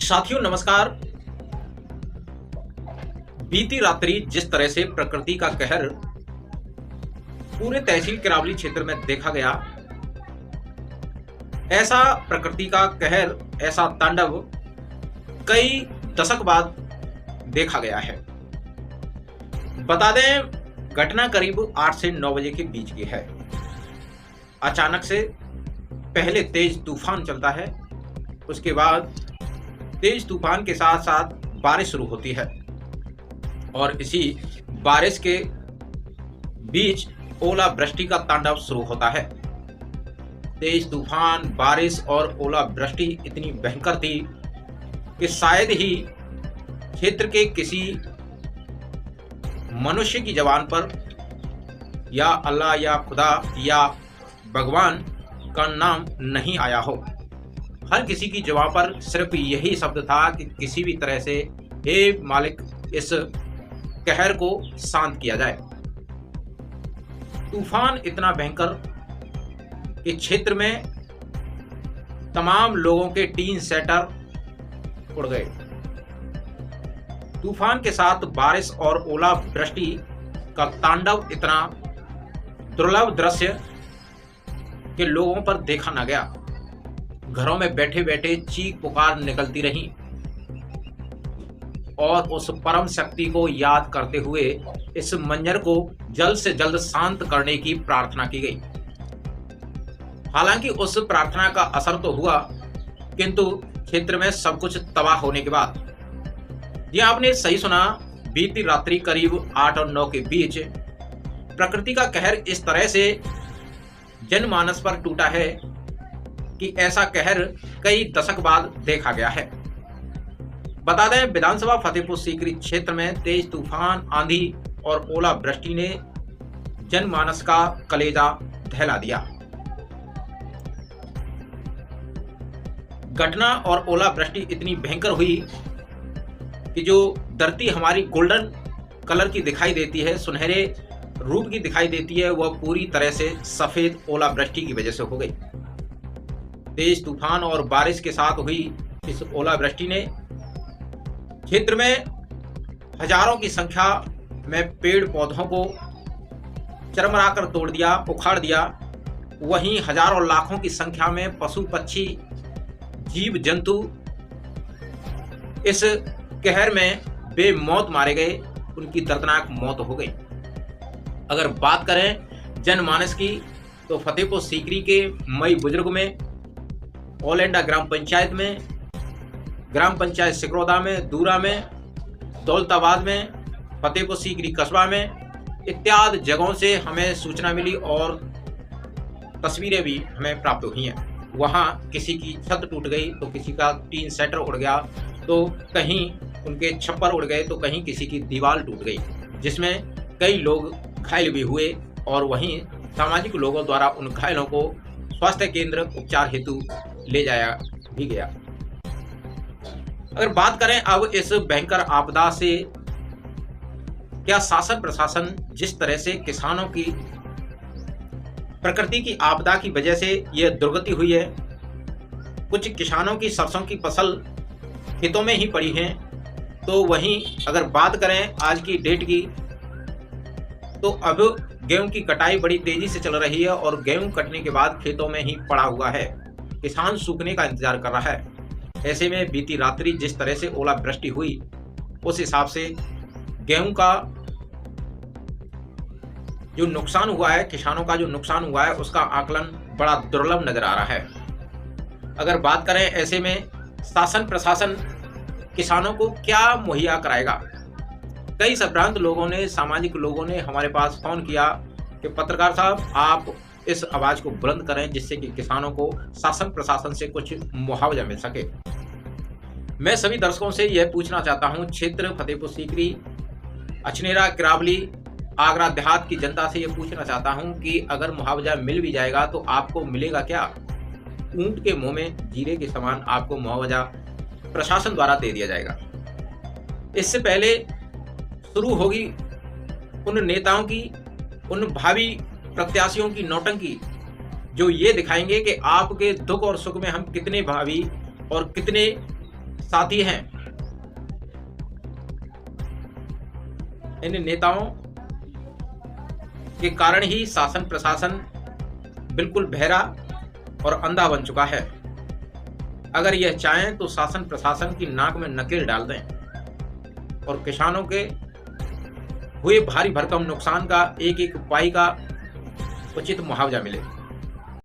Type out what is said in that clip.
साथियों नमस्कार। बीती रात्रि जिस तरह से प्रकृति का कहर पूरे तहसील किरावली क्षेत्र में देखा गया, ऐसा प्रकृति का कहर, ऐसा तांडव कई दशक बाद देखा गया है। बता दें, घटना करीब 8 से 9 बजे के बीच की है। अचानक से पहले तेज तूफान चलता है, उसके बाद तेज तूफान के साथ साथ बारिश शुरू होती है और इसी बारिश के बीच ओलावृष्टि का तांडव शुरू होता है। तेज तूफान, बारिश और ओलावृष्टि इतनी भयंकर थी कि शायद ही क्षेत्र के किसी मनुष्य की जबान पर या अल्लाह या खुदा या भगवान का नाम नहीं आया हो। हर किसी की जुबान पर सिर्फ यही शब्द था कि किसी भी तरह से हे मालिक, इस कहर को शांत किया जाए। तूफान इतना भयंकर कि क्षेत्र में तमाम लोगों के टीन सेटर उड़ गए। तूफान के साथ बारिश और ओलावृष्टि का तांडव इतना दुर्लभ दृश्य कि लोगों पर देखा न गया। घरों में बैठे बैठे चीख पुकार निकलती रही और उस परम शक्ति को याद करते हुए इस मंजर को जल्द से जल्द शांत करने की प्रार्थना की गई। हालांकि उस प्रार्थना का असर तो हुआ, किंतु क्षेत्र में सब कुछ तबाह होने के बाद, ये आपने सही सुना, बीती रात्रि करीब 8 और 9 के बीच प्रकृति का कहर इस तरह से जनमानस पर टूटा है कि ऐसा कहर कई दशक बाद देखा गया है। बता दें, विधानसभा फतेहपुर सीकरी क्षेत्र में तेज तूफान, आंधी और ओलावृष्टि ने जनमानस का कलेजा दहला दिया। घटना और ओलावृष्टि इतनी भयंकर हुई कि जो धरती हमारी गोल्डन कलर की दिखाई देती है, सुनहरे रूप की दिखाई देती है, वह पूरी तरह से सफेद ओलावृष्टि की वजह से हो गई। तेज तूफान और बारिश के साथ हुई इस ओलावृष्टि ने क्षेत्र में हजारों की संख्या में पेड़ पौधों को चरमराकर तोड़ दिया, उखाड़ दिया। वहीं हजारों लाखों की संख्या में पशु पक्षी, जीव जंतु इस कहर में बेमौत मारे गए, उनकी दर्दनाक मौत हो गई। अगर बात करें जनमानस की, तो फतेहपुर सीकरी के मई बुजुर्ग में, ओलेंडा ग्राम पंचायत में, ग्राम पंचायत सिकरौदा में, दूरा में, दौलताबाद में, फतेहपुर सीकरी कस्बा में इत्यादि जगहों से हमें सूचना मिली और तस्वीरें भी हमें प्राप्त हुई हैं। वहाँ किसी की छत टूट गई, तो किसी का टीन सेटर उड़ गया, तो कहीं उनके छप्पर उड़ गए, तो कहीं किसी की दीवार टूट गई, जिसमें कई लोग घायल भी हुए और वहीं सामाजिक लोगों द्वारा उन घायलों को स्वास्थ्य केंद्र उपचार हेतु ले जाया भी गया। अगर बात करें अब इस भयंकर आपदा से, क्या शासन प्रशासन जिस तरह से किसानों की प्रकृति की आपदा की वजह से यह दुर्गति हुई है, कुछ किसानों की सरसों की फसल खेतों में ही पड़ी है, तो वहीं अगर बात करें आज की डेट की, तो अब गेहूं की कटाई बड़ी तेजी से चल रही है और गेहूं कटने के बाद खेतों में ही पड़ा हुआ है। किसान सूखने का इंतजार कर रहा है। ऐसे में बीती रात्रि जिस तरह से ओलावृष्टि हुई, उस हिसाब से गेहूं का जो नुकसान हुआ है, किसानों का जो नुकसान हुआ है, उसका आकलन बड़ा दुर्लभ नजर आ रहा है। अगर बात करें ऐसे में शासन प्रशासन किसानों को क्या मुहैया कराएगा? कई संभ्रांत लोगों ने, सामाजिक लोगों ने हमारे पास फोन किया कि पत्रकार साहब, आप इस आवाज को बुलंद करें जिससे कि किसानों को शासन प्रशासन से कुछ मुआवजा मिल सके। मैं सभी दर्शकों से यह पूछना चाहता हूं, क्षेत्र फतेहपुर सीकरी, अछनेरा, किरावली, आगरा देहात की जनता से यह पूछना चाहता हूं कि अगर मुआवजा मिल भी जाएगा तो आपको मिलेगा क्या? ऊंट के मुंह में जीरे के समान आपको मुआवजा प्रशासन द्वारा दे दिया जाएगा। इससे पहले शुरू होगी उन नेताओं की, उन भावी प्रत्याशियों की नौटंकी, जो ये दिखाएंगे कि आपके दुख और सुख में हम कितने भावी और कितने साथी हैं। इन नेताओं के कारण ही शासन प्रशासन बिल्कुल बहरा और अंधा बन चुका है। अगर यह चाहें तो शासन प्रशासन की नाक में नकेल डाल दें और किसानों के हुए भारी भरकम नुकसान का एक एक पाई का उचित मुआवजा मिले।